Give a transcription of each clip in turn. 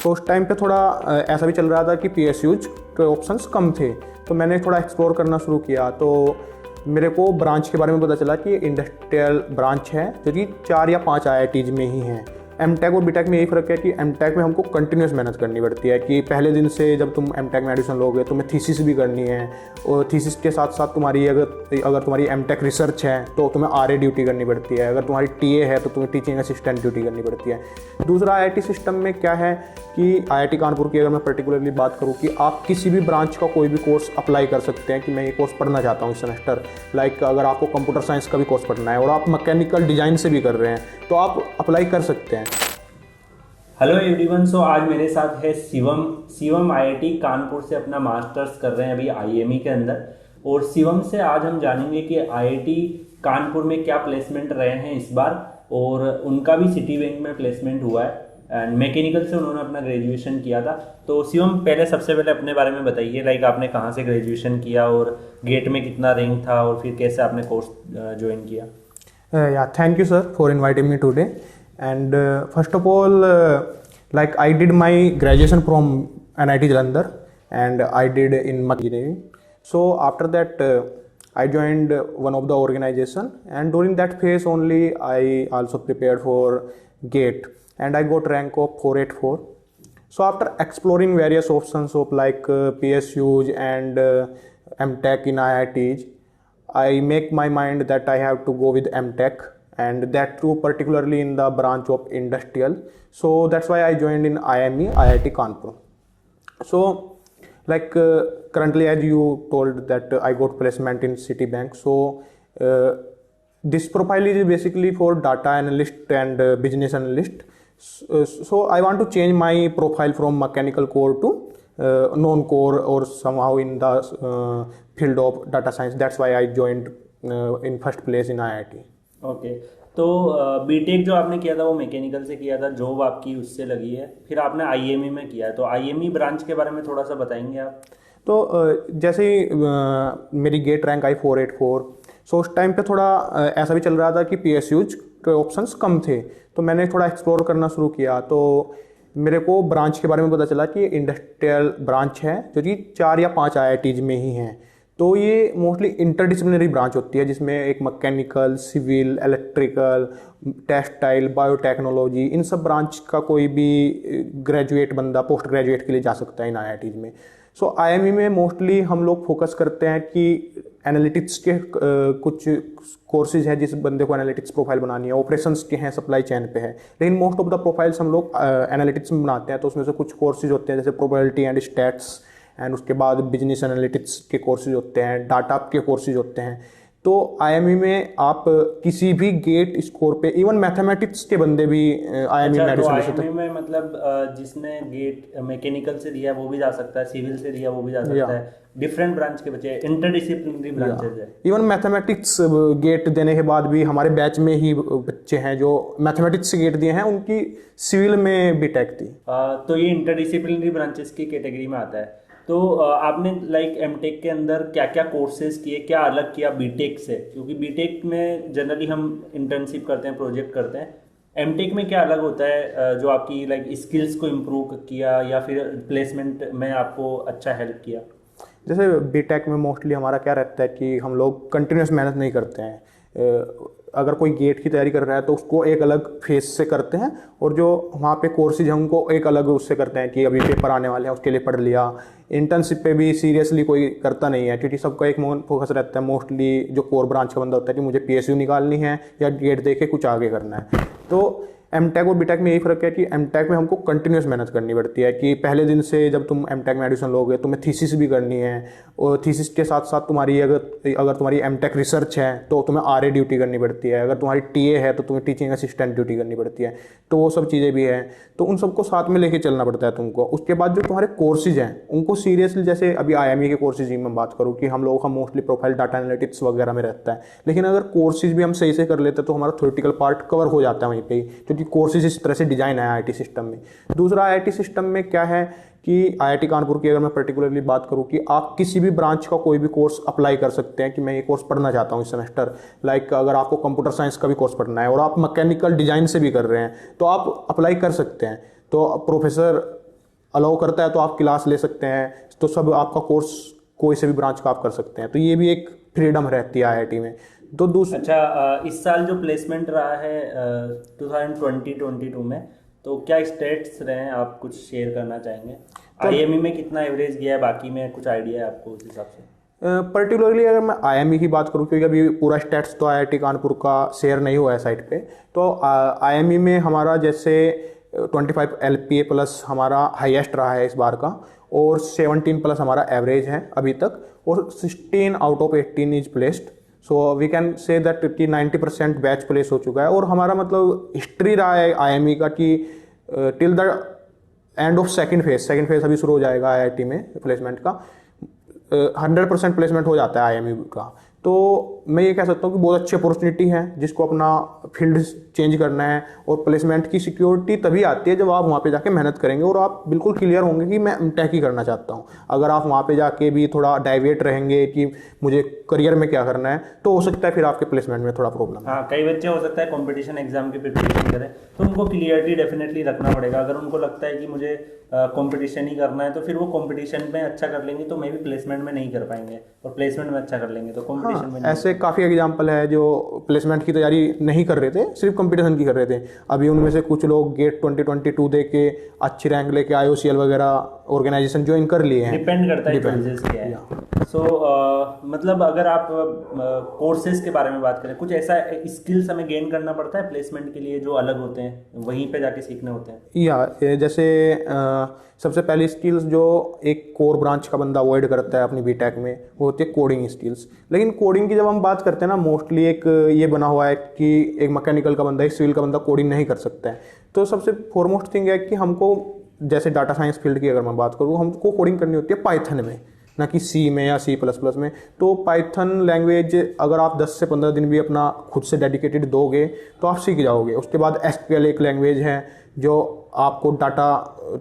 तो उस टाइम पे थोड़ा ऐसा भी चल रहा था कि PSUs के ऑप्शंस कम थे, तो मैंने थोड़ा एक्सप्लोर करना शुरू किया। तो मेरे को ब्रांच के बारे में पता चला कि इंडस्ट्रियल ब्रांच है जो कि 4 या 5 IITs में ही हैं। M.Tech और B.Tech में यही फ़र्क है कि M.Tech में हमको कंटिन्यूस मेहनत करनी पड़ती है कि पहले दिन से जब तुम M.Tech में एडमिशन लोगे तुम्हें थीसिस भी करनी है, और थीसिस के साथ साथ तुम्हारी अगर तुम्हारी M.Tech रिसर्च है तो तुम्हें RA ड्यूटी करनी पड़ती है, अगर तुम्हारी TA है तो तुम्हें टीचिंग असिस्टेंट ड्यूटी करनी पड़ती है। दूसरा IIT सिस्टम में क्या है कि IIT कानपुर की अगर मैं पर्टिकुलरली बात करूँ कि आप किसी भी ब्रांच का कोई भी कोर्स अप्लाई कर सकते हैं कि मैं ये कोर्स पढ़ना चाहता हूँ इस सेमेस्टर। लाइक अगर आपको कंप्यूटर साइंस का भी कोर्स पढ़ना है और आप मैकेनिकल डिज़ाइन से भी कर रहे हैं तो आप अप्लाई कर सकते हैं। हेलो एवरीवन, सो आज मेरे साथ है शिवम IIT कानपुर से अपना मास्टर्स कर रहे हैं अभी IME के अंदर। और शिवम से आज हम जानेंगे कि IIT कानपुर में क्या प्लेसमेंट रहे हैं इस बार, और उनका भी सिटी बैंक में प्लेसमेंट हुआ है एंड मैकेनिकल से उन्होंने अपना ग्रेजुएशन किया था। तो शिवम, पहले सबसे पहले अपने बारे में बताइए, लाइक आपने कहाँ से ग्रेजुएशन किया और गेट में कितना रैंक था और फिर कैसे आपने कोर्स ज्वाइन किया। Thank you sir for inviting me today. And first of all, like I did my graduation from NIT Jalandhar and I did in engineering. So after that, I joined one of the organization, and during that phase only I also prepared for GATE and I got rank of 484. So after exploring various options of like PSUs and M.Tech in IITs, I make my mind that I have to go with M.Tech, and that too particularly in the branch of industrial. So that's why I joined in IME IIT Kanpur. So like currently, as you told that I got placement in Citibank. So this profile is basically for data analyst and business analyst. So I want to change my profile from mechanical core to non-core or somehow in the field of data science. That's why I joined in first place in IIT. Okay, तो BTech जो आपने किया था वो mechanical से किया था, job आपकी उससे लगी है, फिर आपने IME में किया है, तो IME ब्रांच के बारे में थोड़ा सा बताएंगे आप। तो जैसे ही मेरी गेट रैंक आई 484, सो उस टाइम पे थोड़ा ऐसा भी चल रहा था कि PSUs के ऑप्शंस कम थे, तो मैंने थोड़ा एक्सप्लोर करना शुरू किया। तो मेरे को ब्रांच के बारे में पता चला कि इंडस्ट्रियल ब्रांच है जो कि 4 या 5 IITs में ही हैं। तो ये मोस्टली इंटरडिसिप्लिनरी ब्रांच होती है जिसमें एक mechanical, civil, electrical, textile, biotechnology, इन सब ब्रांच का कोई भी ग्रेजुएट बंदा पोस्ट ग्रेजुएट के लिए जा सकता है इन IITs में। सो IME में मोस्टली हम लोग फोकस करते हैं कि एनालिटिक्स के कुछ कोर्सेज है, जिस बंदे को एनालिटिक्स प्रोफाइल बनानी है, ऑपरेशंस के हैं, सप्लाई चेन पे है, लेकिन मोस्ट ऑफ द प्रोफाइल्स हम लोग एनालिटिक्स में बनाते हैं। तो उसमें से कुछ कोर्सेज होते हैं जैसे प्रोबेबिलिटी एंड स्टैट्स, एंड उसके बाद बिजनेस एनालिटिक्स के कोर्सेज होते हैं, डाटा के कोर्सेज होते हैं। तो IME में आप किसी भी गेट स्कोर पे, इवन मैथमेटिक्स के बंदे भी IME में एडमिशन ले सकते हैं। IME में मतलब जिसने गेट मैकेनिकल से दिया वो भी जा सकता है, सिविल से दिया वो भी जा सकता है, डिफरेंट ब्रांच के बच्चे, इंटरडिसिप्लिनरी ब्रांचेज है। इवन मैथमेटिक्स गेट देने के बाद भी हमारे बैच में ही बच्चे हैं जो मैथमेटिक्स से गेट दिए हैं, उनकी सिविल में B.Tech थी। तो ये इंटरडिसिप्लिनरी ब्रांचेस की कैटेगरी में आता है। तो आपने लाइक M.Tech के अंदर क्या क्या कोर्सेज किए, क्या अलग किया B.Tech से, क्योंकि B.Tech में जनरली हम इंटर्नशिप करते हैं, प्रोजेक्ट करते हैं। M.Tech में क्या अलग होता है जो आपकी लाइक स्किल्स को इम्प्रूव किया या फिर प्लेसमेंट में आपको अच्छा हेल्प किया। जैसे B.Tech में मोस्टली हमारा क्या रहता है कि हम लोग कंटिन्यूस मेहनत नहीं करते हैं। अगर कोई गेट की तैयारी कर रहा है तो उसको एक अलग फेज से करते हैं, और जो वहाँ पे कोर्सेज हैं उनको एक अलग उससे करते हैं कि अभी पेपर आने वाले हैं उसके लिए पढ़ लिया। इंटर्नशिप पे भी सीरियसली कोई करता नहीं है, क्योंकि सबका एक फोकस रहता है मोस्टली जो कोर ब्रांच का बंदा होता है कि मुझे PSU निकालनी है या गेट दे के कुछ आगे करना है। तो M.Tech और B.Tech में यही फ़र्क है कि M.Tech में हमको कंटिन्यूस मेहनत करनी पड़ती है कि पहले दिन से जब तुम M.Tech में एडमिशन लोगे तुम्हें थीसिस भी करनी है, और थीसिस के साथ साथ तुम्हारी अगर तुम्हारी M.Tech रिसर्च है तो तुम्हें RA ड्यूटी करनी पड़ती है, अगर तुम्हारी TA है तो तुम्हें टीचिंग असिस्टेंट ड्यूटी करनी पड़ती है। तो वो सब चीज़ें भी हैं, तो उन सबको साथ में लेके चलना पड़ता है तुमको। उसके बाद जो तुम्हारे कोर्सेज हैं उनको सीरियसली, जैसे अभी IME के कोर्सेज की मैं बात करूँ कि हम लोगों का मोस्टली प्रोफाइल डाटा एनालिटिक्स वगैरह में रहता है, लेकिन अगर कोर्सेज भी हम सही से कर लेते हैं तो हमारा थ्योरेटिकल पार्ट कवर हो जाता है वहीं पे ही, क्योंकि कोर्सेज इस तरह से डिजाइन है IIT सिस्टम में। दूसरा IIT सिस्टम में क्या है कि IIT कानपुर की अगर मैं पर्टिकुलरली बात करूं कि आप किसी भी ब्रांच का कोई भी कोर्स अप्लाई कर सकते हैं कि मैं ये कोर्स पढ़ना चाहता हूं इस सेमेस्टर। लाइक अगर आपको कंप्यूटर साइंस का भी कोर्स पढ़ना है और आप मैकेनिकल डिजाइन से भी कर रहे हैं तो आप अप्लाई कर सकते हैं। तो प्रोफेसर अलाउ करता है तो आप क्लास ले सकते हैं, तो सब आपका कोर्स कोई से भी ब्रांच का आप कर सकते हैं, तो ये भी एक फ्रीडम रहती है आईआईटी में। तो अच्छा, इस साल जो प्लेसमेंट रहा है 2020-22 में, तो क्या स्टेट्स रहे हैं, आप कुछ शेयर करना चाहेंगे? आईएमई में कितना एवरेज गया है, बाकी में कुछ आइडिया है आपको उस हिसाब से? पर्टिकुलरली अगर मैं आईएमई की बात करूं, क्योंकि अभी पूरा स्टैट्स तो आईआईटी कानपुर का शेयर नहीं हुआ है साइट पे, तो आईएमई में हमारा जैसे 25 LPA प्लस हमारा हाईएस्ट रहा है इस बार का, और 17 प्लस हमारा एवरेज है अभी तक, और 16 out of 18 is placed. So we can say that कि 90% बैच प्लेस हो चुका है। और हमारा मतलब हिस्ट्री रहा है आईएमई का कि till the end of second phase अभी शुरू हो जाएगा आईआईटी में प्लेसमेंट का, 100% प्लेसमेंट हो जाता है आईएमई का। तो मैं ये कह सकता हूँ कि बहुत अच्छी अपॉर्चुनिटी है जिसको अपना फील्ड चेंज करना है, और प्लेसमेंट की सिक्योरिटी तभी आती है जब आप वहाँ पे जाके मेहनत करेंगे और आप बिल्कुल क्लियर होंगे कि मैं एमटेक ही करना चाहता हूँ। अगर आप वहाँ पे जाके भी थोड़ा डाइवेट रहेंगे कि मुझे करियर में क्या करना है, तो हो सकता है फिर आपके प्लेसमेंट में थोड़ा प्रॉब्लम। हाँ, कई बच्चे हो सकता है कंपटीशन एग्जाम की प्रिपरेशन करें, तो उनको क्लियरिटी डेफिनेटली रखना पड़ेगा। अगर उनको लगता है कि मुझे कंपटीशन ही करना है, तो फिर वो कंपटीशन में अच्छा कर लेंगे तो मे भी प्लेसमेंट में नहीं कर पाएंगे, और प्लेसमेंट में अच्छा कर लेंगे तो कंपटीशन में नहीं। ऐसे काफ़ी एग्जाम्पल है जो प्लेसमेंट की तैयारी नहीं कर रहे थे, सिर्फ कंपटीशन की कर रहे थे। अभी उनमें से कुछ लोग गेट 2022 दे के अच्छी रैंक लेके IOCL वगैरह ऑर्गेनाइजेशन ज्वाइन कर लिए हैं। डिपेंड करता है चॉइसेस क्या है। सो मतलब अगर आप कोर्सेज के बारे में बात करें, कुछ ऐसा स्किल्स हमें गेन करना पड़ता है प्लेसमेंट के लिए जो अलग होते हैं, वहीं पे जाके सीखने होते हैं? या जैसे सबसे पहली स्किल्स जो एक कोर ब्रांच का बंदा अवॉइड करता है अपनी बीटेक में, वो होती है कोडिंग स्किल्स। लेकिन कोडिंग की जब हम बात करते हैं ना, मोस्टली एक ये बना हुआ है कि एक मैकेनिकल का बंदा, एक सिविल का बंदा कोडिंग नहीं कर सकता है। तो सबसे फॉरमोस्ट थिंग है कि हमको, जैसे डाटा साइंस फील्ड की अगर मैं बात करूँ, हमको कोडिंग करनी होती है पाइथन में, ना कि सी में या C++ में। तो पाइथन लैंग्वेज अगर आप 10 से 15 दिन भी अपना खुद से डेडिकेटेड दोगे तो आप सीख जाओगे। उसके बाद SQL एक लैंग्वेज है जो आपको डाटा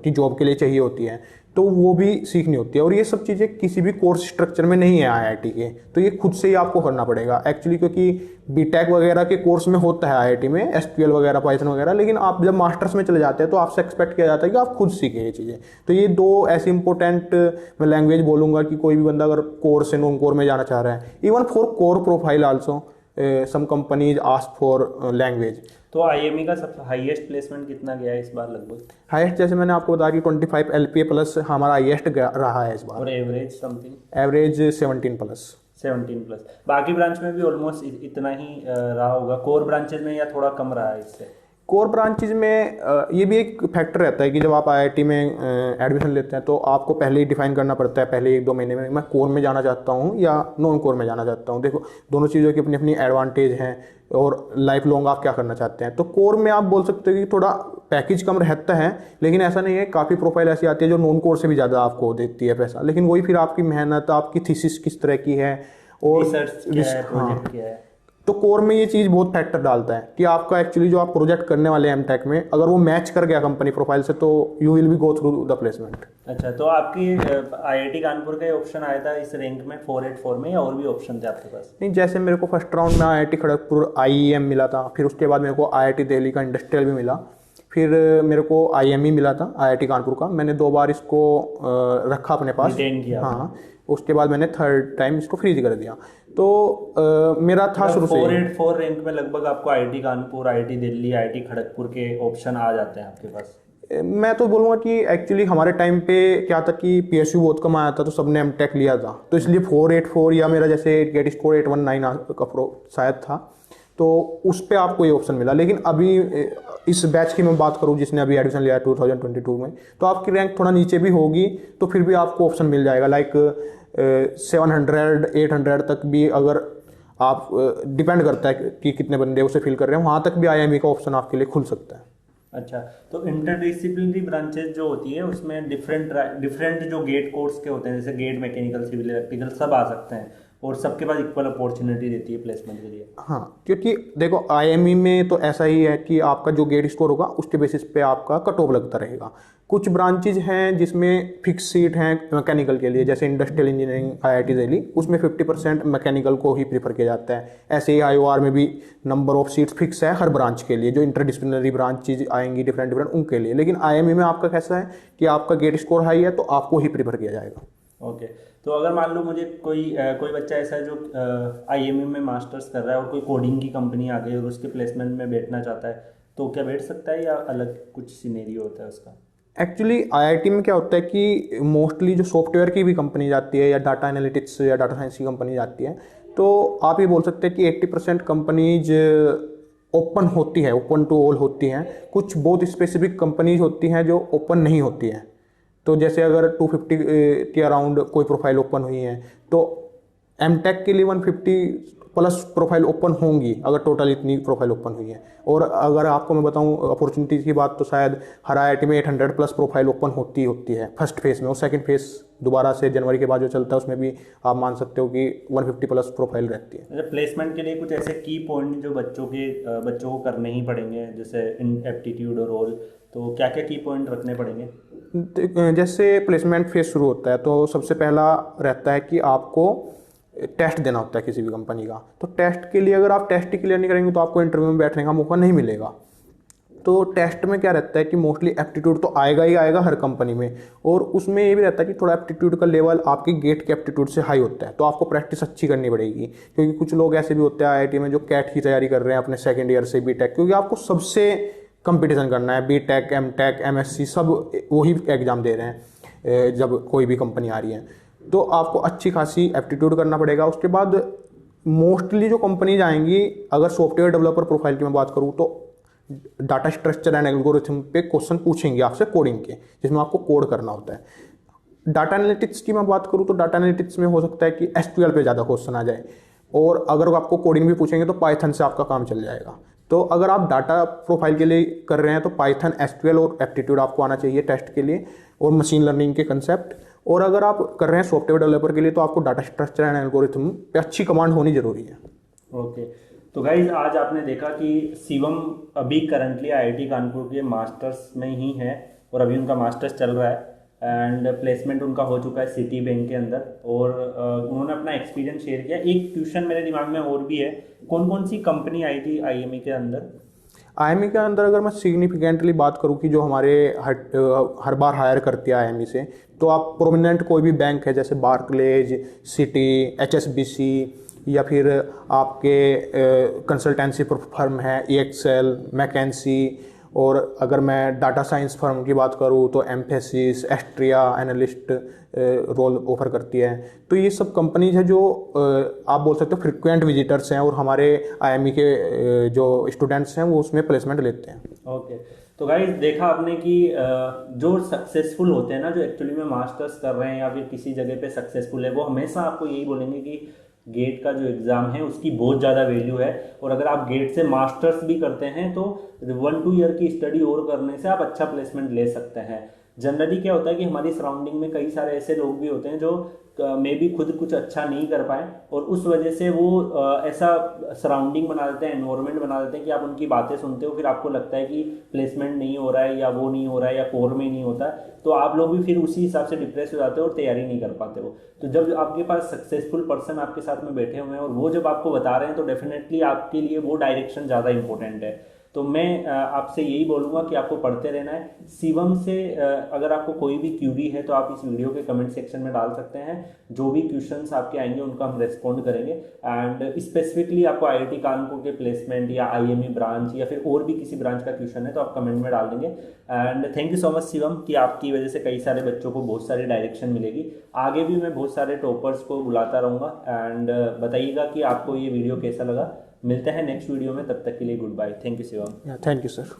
की जॉब के लिए चाहिए होती है, तो वो भी सीखनी होती है। और ये सब चीज़ें किसी भी कोर्स स्ट्रक्चर में नहीं है आईआईटी के, तो ये खुद से ही आपको करना पड़ेगा एक्चुअली, क्योंकि बीटेक वगैरह के कोर्स में होता है आईआईटी में SQL वगैरह, पाइथन वगैरह, लेकिन आप जब मास्टर्स में चले जाते हैं तो आपसे एक्सपेक्ट किया जाता है कि आप खुद सीखें ये चीज़ें। तो ये दो ऐसी इंपॉर्टेंट मैं लैंग्वेज बोलूँगा कि कोई भी बंदा अगर कोर से नॉन कोर में जाना चाह रहा है, even for core profile also some companies ask for language. तो आईएमई का सबसे हाईएस्ट प्लेसमेंट कितना गया है इस बार लगभग? हाईएस्ट जैसे मैंने आपको बताया कि 25 LPA प्लस हमारा हाईएस्ट रहा है इस बार। और average something? Average 17 plus. 17 plus. बाकी ब्रांच में भी ऑलमोस्ट इतना ही रहा होगा, कोर ब्रांचेज में या थोड़ा कम रहा है इससे? कोर ब्रांचेज में ये भी एक फैक्टर रहता है कि जब आप आईआईटी में एडमिशन लेते हैं तो आपको पहले ही डिफाइन करना पड़ता है, पहले 1-2 महीने में, मैं कोर में जाना चाहता हूँ या नॉन कोर में जाना चाहता हूँ। देखो, दोनों चीज़ों की अपनी अपनी एडवांटेज हैं, और लाइफ लॉन्ग आप क्या करना चाहते हैं। तो कोर में आप बोल सकते हो कि थोड़ा पैकेज कम रहता है, लेकिन ऐसा नहीं है, काफ़ी प्रोफाइल ऐसी आती है जो नॉन कोर से भी ज़्यादा आपको देती है पैसा। लेकिन वही फिर आपकी मेहनत, आपकी थीसिस किस तरह की है, और रिसर्च क्या है, प्रोजेक्ट क्या है। तो कोर में ये चीज़ बहुत फैक्टर डालता है कि आपका एक्चुअली जो आप प्रोजेक्ट करने वाले हैं एमटेक में, अगर वो मैच कर गया कंपनी प्रोफाइल से, तो you will be go through the placement. अच्छा, तो आपकी आईआईटी कानपुर का ऑप्शन आया था इस रैंक में 484 में, या और भी ऑप्शन थे आपके पास? नहीं, जैसे मेरे को फर्स्ट राउंड में आईआईटी खड़गपुर IEM मिला था, फिर उसके बाद मेरे को IIT दिल्ली का इंडस्ट्रियल भी मिला, फिर मेरे को IME मिला था IIT कानपुर का। मैंने 2 बार इसको रखा अपने पास, रिटेन किया। हाँ, उसके बाद मैंने 3rd टाइम इसको फ्रीज कर दिया। तो मेरा था शुरू से 484 रैंक में लगभग आपको IIT Kanpur, IIT Delhi, IIT Kharagpur के ऑप्शन आ जाते हैं आपके पास। मैं तो बोलूँगा कि एक्चुअली हमारे टाइम पे क्या था कि PSU बहुत कम आया था, तो सबने एमटेक लिया था, तो इसलिए 484 या मेरा जैसे गेट स्कोर 819 का शायद था, तो उस पर आपको ये ऑप्शन मिला। लेकिन अभी इस बैच की मैं बात करूँ जिसने अभी एडमिशन लिया है 2022 में, तो आपकी रैंक थोड़ा नीचे भी होगी तो फिर भी आपको ऑप्शन मिल जाएगा, लाइक 700-800 तक भी, अगर आप डिपेंड करता है कि कितने बंदे उसे फिल कर रहे हैं, वहाँ तक भी IME का ऑप्शन आपके लिए खुल सकता है। अच्छा, तो इंटरडिसिप्लिनरी ब्रांचेज जो होती है उसमें डिफरेंट जो गेट कोर्स के होते हैं, जैसे गेट, मैकेनिकल, सिविल, इलेक्ट्रिकल सब आ सकते हैं, और सबके पास इक्वल अपॉर्चुनिटी देती है प्लेसमेंट के लिए। हाँ, क्योंकि देखो आईएमई में तो ऐसा ही है कि आपका जो गेट स्कोर होगा उसके बेसिस पे आपका कट ऑफ लगता रहेगा। कुछ ब्रांचेज हैं जिसमें फिक्स सीट हैं मैकेनिकल के लिए, जैसे इंडस्ट्रियल इंजीनियरिंग आईआईटी दिल्ली, उसमें 50% मैकेनिकल को ही प्रीफर किया जाता है। ऐसे ही आईओआर में भी नंबर ऑफ सीट्स फिक्स है हर ब्रांच के लिए, जो इंटरडिसिप्लिनरी ब्रांचेज आएंगी डिफरेंट डिफरेंट उनके लिए। लेकिन आईएमई में आपका कैसा है कि आपका गेट स्कोर हाई है तो आपको ही प्रीफर किया जाएगा। ओके, तो अगर मान लो मुझे कोई बच्चा ऐसा है जो आईएमई में मास्टर्स कर रहा है और कोई कोडिंग की कंपनी आ गई और उसके प्लेसमेंट में बैठना चाहता है, तो क्या बैठ सकता है या अलग कुछ सिनेरियो होता है उसका? एक्चुअली आईआईटी में क्या होता है कि मोस्टली जो सॉफ्टवेयर की भी कंपनी जाती है या डाटा एनालिटिक्स या डाटा साइंस की कंपनी जाती है, तो आप ये बोल सकते हैं कि 80% कंपनीज ओपन होती है, ओपन टू ऑल होती हैं। कुछ बहुत स्पेसिफिक कंपनीज होती हैं जो ओपन नहीं होती हैं। तो जैसे अगर 250 के अराउंड कोई प्रोफाइल ओपन हुई है तो एमटेक के लिए 150 प्लस प्रोफाइल ओपन होंगी अगर टोटल इतनी प्रोफाइल ओपन हुई है। और अगर आपको मैं बताऊं अपॉर्चुनिटीज़ की बात, तो शायद हर आईआईटी में 800 प्लस प्रोफाइल ओपन होती है फर्स्ट फेज में, और सेकंड फेज दोबारा से जनवरी के बाद जो चलता है उसमें भी आप मान सकते हो कि 150 प्लस प्रोफाइल रहती है। प्लेसमेंट के लिए कुछ ऐसे की पॉइंट जो बच्चों को करने ही पड़ेंगे, जैसे एप्टीट्यूड और रोल, तो क्या क्या की पॉइंट रखने पड़ेंगे? जैसे प्लेसमेंट फेज शुरू होता है तो सबसे पहला रहता है कि आपको टेस्ट देना होता है किसी भी कंपनी का। तो टेस्ट के लिए अगर आप टेस्ट ही क्लियर नहीं करेंगे तो आपको इंटरव्यू में बैठने का मौका नहीं मिलेगा। तो टेस्ट में क्या रहता है कि मोस्टली एप्टीट्यूड तो आएगा ही आएगा हर कंपनी में, और उसमें ये भी रहता है कि थोड़ा एप्टीट्यूड का लेवल आपके गेट के एप्टीट्यूड से हाई होता है। तो आपको प्रैक्टिस अच्छी करनी पड़ेगी, क्योंकि कुछ लोग ऐसे भी होते हैं आईआईटी में जो कैट की तैयारी कर रहे हैं अपने सेकेंड ईयर से बीटेक, क्योंकि आपको सबसे कंपटीशन करना है। बीटेक, एमटेक, एमएससी सब वही एग्जाम दे रहे हैं जब कोई भी कंपनी आ रही है। तो आपको अच्छी खासी एप्टीट्यूड करना पड़ेगा। उसके बाद मोस्टली जो कंपनीज आएंगी, अगर सॉफ्टवेयर डेवलपर प्रोफाइल की मैं बात करूँ तो डाटा स्ट्रक्चर एंड एल्गोरिथम पे क्वेश्चन पूछेंगे आपसे कोडिंग के, जिसमें आपको कोड करना होता है। डाटा एनालिटिक्स की मैं बात करूँ तो डाटा एनालिटिक्स में हो सकता है कि एसक्यूएल पे ज़्यादा क्वेश्चन आ जाए, और अगर आपको कोडिंग भी पूछेंगे तो पाइथन से आपका काम चल जाएगा। तो अगर आप डाटा प्रोफाइल के लिए कर रहे हैं तो पाइथन, एसक्यूएल और एप्टीट्यूड आपको आना चाहिए टेस्ट के लिए, और मशीन लर्निंग के कंसेप्ट। और अगर आप कर रहे हैं सॉफ्टवेयर डेवलपर के लिए तो आपको डाटा स्ट्रक्चर एंड एल्गोरिथम पे अच्छी कमांड होनी जरूरी है। ओके, तो गाइज आज आपने देखा कि शिवम अभी करंटली आईआईटी कानपुर के मास्टर्स में ही है, और अभी उनका मास्टर्स चल रहा है एंड प्लेसमेंट उनका हो चुका है सिटी बैंक के अंदर, और उन्होंने अपना एक्सपीरियंस शेयर किया। एक क्वेश्चन मेरे दिमाग में और भी है, कौन कौन सी कंपनी आई थी आईएमई के अंदर? आईएमई के अंदर अगर मैं सिग्निफिकेंटली बात करूं कि जो हमारे हर बार हायर करती है आईएमई से, तो आप प्रोमिनेंट कोई भी बैंक है जैसे बार्कलेज, सिटी, एचएसबीसी, या फिर आपके कंसल्टेंसी फर्म है ईएक्सएल, मैकेंसी, और अगर मैं डाटा साइंस फर्म की बात करूँ तो एम्फेसिस, एस्ट्रिया एनालिस्ट रोल ऑफर करती है। तो ये सब कंपनीज है जो आप बोल सकते हो फ्रिक्वेंट विजिटर्स हैं, और हमारे आईएमई के जो स्टूडेंट्स हैं वो उसमें प्लेसमेंट लेते हैं। ओके, तो गाइस देखा आपने कि जो सक्सेसफुल होते हैं ना, जो एक्चुअली में मास्टर्स कर रहे हैं या फिर किसी जगह पे सक्सेसफुल है, वो हमेशा आपको यही बोलेंगे कि गेट का जो एग्ज़ाम है उसकी बहुत ज़्यादा वैल्यू है, और अगर आप गेट से मास्टर्स भी करते हैं तो 1-2 ईयर की स्टडी और करने से आप अच्छा प्लेसमेंट ले सकते हैं। जनरली क्या होता है कि हमारी सराउंडिंग में कई सारे ऐसे लोग भी होते हैं जो मे भी खुद कुछ अच्छा नहीं कर पाए, और उस वजह से वो ऐसा सराउंडिंग बना देते हैं, एनवायरनमेंट बना देते हैं कि आप उनकी बातें सुनते हो, फिर आपको लगता है कि प्लेसमेंट नहीं हो रहा है या वो नहीं हो रहा है या कोर में नहीं होता है, तो आप लोग भी फिर उसी हिसाब से डिप्रेस हो जाते हो और तैयारी नहीं कर पाते हो। तो जब आपके पास सक्सेसफुल पर्सन आपके साथ में बैठे हुए हैं और वो जब आपको बता रहे हैं, तो डेफिनेटली आपके लिए वो डायरेक्शन ज़्यादा इंपॉर्टेंट है। तो मैं आपसे यही बोलूँगा कि आपको पढ़ते रहना है। शिवम से अगर आपको कोई भी क्यूरी है तो आप इस वीडियो के कमेंट सेक्शन में डाल सकते हैं। जो भी क्वेश्चंस आपके आएंगे उनका हम रेस्पॉन्ड करेंगे, एंड स्पेसिफिकली आपको आईआईटी कानपुर के प्लेसमेंट या आईएमई ब्रांच या फिर और भी किसी ब्रांच का क्वेश्चन है तो आप कमेंट में डाल देंगे। And thank you so much Shivam कि आपकी वजह से कई सारे बच्चों को बहुत सारी डायरेक्शन मिलेगी। आगे भी मैं बहुत सारे टॉपर्स को बुलाता रहूँगा, एंड बताइएगा कि आपको ये वीडियो कैसा लगा। मिलते हैं नेक्स्ट वीडियो में, तब तक के लिए good bye. Thank you Shivam. Thank you sir.